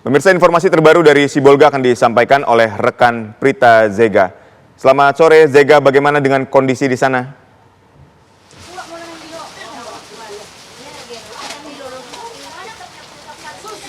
Pemirsa, informasi terbaru dari Sibolga akan disampaikan oleh rekan Prita Zega. Selamat sore Zega, bagaimana dengan kondisi di sana?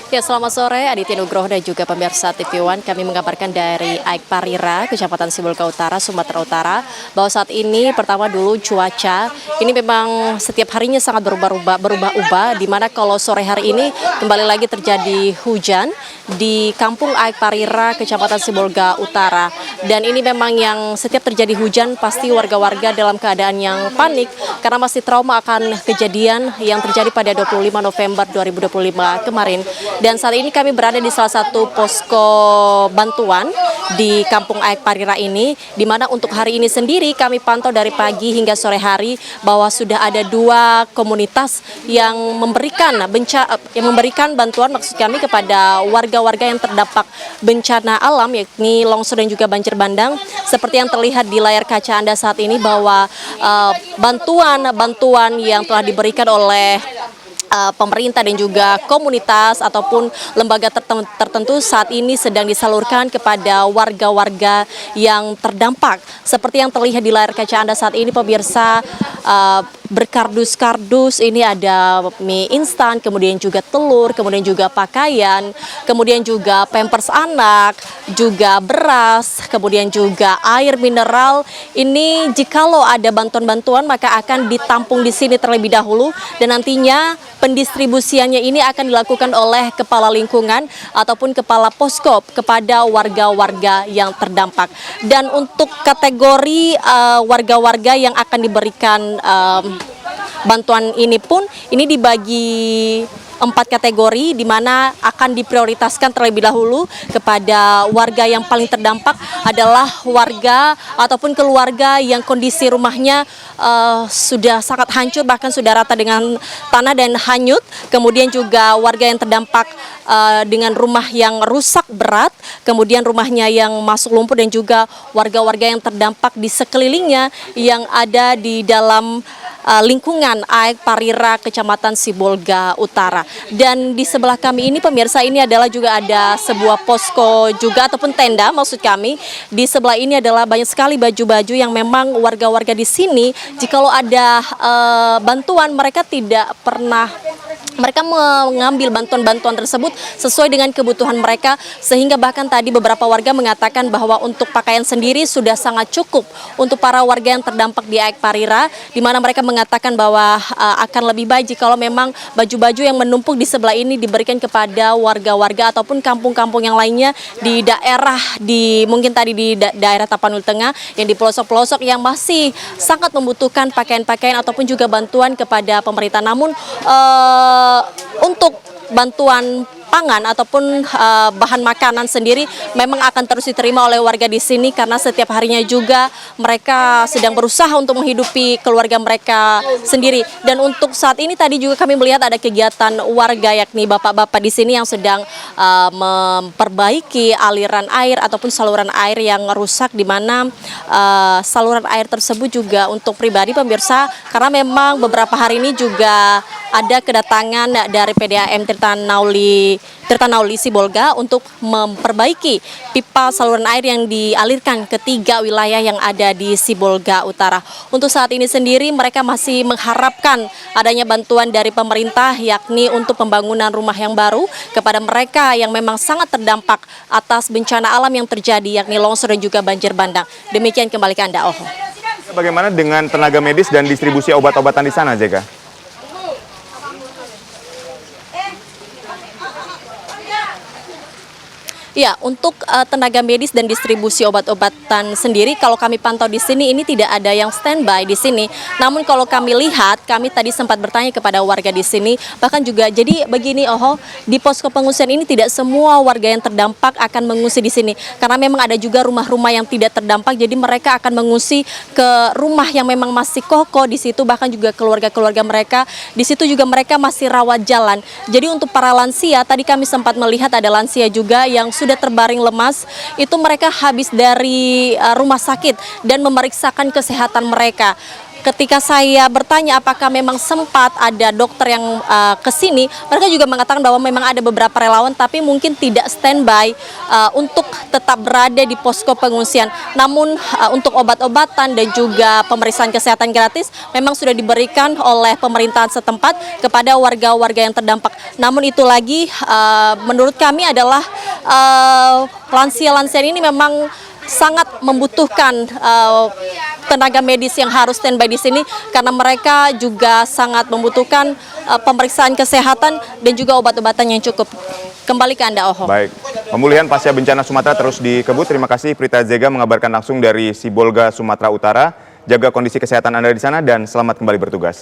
Ya, selamat sore Aditya Nugroho dan juga pemirsa TV One. Kami mengabarkan dari Aik Parira, Kecamatan Sibolga Utara, Sumatera Utara, bahwa saat ini pertama dulu cuaca ini memang setiap harinya sangat berubah-ubah, di mana kalau sore hari ini kembali lagi terjadi hujan di Kampung Aik Parira, Kecamatan Sibolga Utara. Dan ini memang yang setiap terjadi hujan pasti warga-warga dalam keadaan yang panik karena masih trauma akan kejadian yang terjadi pada 25 November 2025 kemarin. Dan saat ini kami berada di salah satu posko bantuan di Kampung Aik Parira ini, di mana untuk hari ini sendiri kami pantau dari pagi hingga sore hari bahwa sudah ada 2 komunitas yang memberikan bantuan, maksud kami, kepada warga-warga yang terdampak bencana alam, yakni longsor dan juga banjir bandang. Seperti yang terlihat di layar kaca Anda saat ini bahwa bantuan yang telah diberikan oleh pemerintah dan juga komunitas ataupun lembaga tertentu saat ini sedang disalurkan kepada warga-warga yang terdampak. Seperti yang terlihat di layar kaca Anda saat ini, pemirsa, berkardus-kardus, ini ada mie instan, kemudian juga telur, kemudian juga pakaian, kemudian juga pampers anak, juga beras, kemudian juga air mineral. Ini jikalau ada bantuan-bantuan maka akan ditampung di sini terlebih dahulu, dan nantinya pendistribusiannya ini akan dilakukan oleh kepala lingkungan ataupun kepala posko kepada warga-warga yang terdampak. Dan untuk kategori warga-warga yang akan diberikan bantuan ini pun ini dibagi 4 kategori, di mana akan diprioritaskan terlebih dahulu kepada warga yang paling terdampak adalah warga ataupun keluarga yang kondisi rumahnya sudah sangat hancur, bahkan sudah rata dengan tanah dan hanyut. Kemudian juga warga yang terdampak dengan rumah yang rusak berat, kemudian rumahnya yang masuk lumpur, dan juga warga-warga yang terdampak di sekelilingnya yang ada di dalam lingkungan Aik Parira, Kecamatan Sibolga Utara. Dan di sebelah kami ini, pemirsa, ini adalah juga ada sebuah posko juga ataupun tenda, maksud kami. Di sebelah ini adalah banyak sekali baju-baju yang memang warga-warga di sini, jikalau ada bantuan, mereka mengambil bantuan-bantuan tersebut sesuai dengan kebutuhan mereka, sehingga bahkan tadi beberapa warga mengatakan bahwa untuk pakaian sendiri sudah sangat cukup untuk para warga yang terdampak di Aik Parira, di mana mereka mengatakan bahwa akan lebih baik jikalau memang baju-baju yang menumpuk di sebelah ini diberikan kepada warga-warga ataupun kampung-kampung yang lainnya di daerah, mungkin tadi di daerah Tapanuli Tengah, yang di pelosok-pelosok yang masih sangat membutuhkan pakaian-pakaian ataupun juga bantuan kepada pemerintah. Namun untuk bantuan pangan ataupun bahan makanan sendiri memang akan terus diterima oleh warga di sini, karena setiap harinya juga mereka sedang berusaha untuk menghidupi keluarga mereka sendiri. Dan untuk saat ini tadi juga kami melihat ada kegiatan warga, yakni bapak-bapak di sini yang sedang memperbaiki aliran air ataupun saluran air yang rusak, di mana saluran air tersebut juga untuk pribadi, pemirsa, karena memang beberapa hari ini juga ada kedatangan dari PDAM Tirtanauli Sibolga untuk memperbaiki pipa saluran air yang dialirkan ke 3 wilayah yang ada di Sibolga Utara. Untuk saat ini sendiri mereka masih mengharapkan adanya bantuan dari pemerintah, yakni untuk pembangunan rumah yang baru kepada mereka yang memang sangat terdampak atas bencana alam yang terjadi, yakni longsor dan juga banjir bandang. Demikian, kembali ke Anda, Oho. Bagaimana dengan tenaga medis dan distribusi obat-obatan di sana, Zega? Ya, untuk tenaga medis dan distribusi obat-obatan sendiri, kalau kami pantau di sini ini tidak ada yang standby di sini. Namun kalau kami lihat, kami tadi sempat bertanya kepada warga di sini, bahkan juga jadi begini, di posko pengungsian ini tidak semua warga yang terdampak akan mengungsi di sini, karena memang ada juga rumah-rumah yang tidak terdampak. Jadi mereka akan mengungsi ke rumah yang memang masih kokoh di situ, bahkan juga keluarga-keluarga mereka di situ juga mereka masih rawat jalan. Jadi untuk para lansia, tadi kami sempat melihat ada lansia juga yang sudah terbaring lemas, itu mereka habis dari rumah sakit dan memeriksakan kesehatan mereka. ketika saya bertanya apakah memang sempat ada dokter yang ke sini, mereka juga mengatakan bahwa memang ada beberapa relawan tapi mungkin tidak standby untuk tetap berada di posko pengungsian. Namun untuk obat-obatan dan juga pemeriksaan kesehatan gratis memang sudah diberikan oleh pemerintahan setempat kepada warga-warga yang terdampak. Namun itu lagi menurut kami adalah lansia-lansia ini memang sangat membutuhkan tenaga medis yang harus standby di sini karena mereka juga sangat membutuhkan pemeriksaan kesehatan dan juga obat-obatan yang cukup. Kembali ke Anda, Oho. Baik, pemulihan pasca bencana Sumatera terus dikebut. Terima kasih Prita Zega mengabarkan langsung dari Sibolga, Sumatera Utara. Jaga kondisi kesehatan Anda di sana dan selamat kembali bertugas.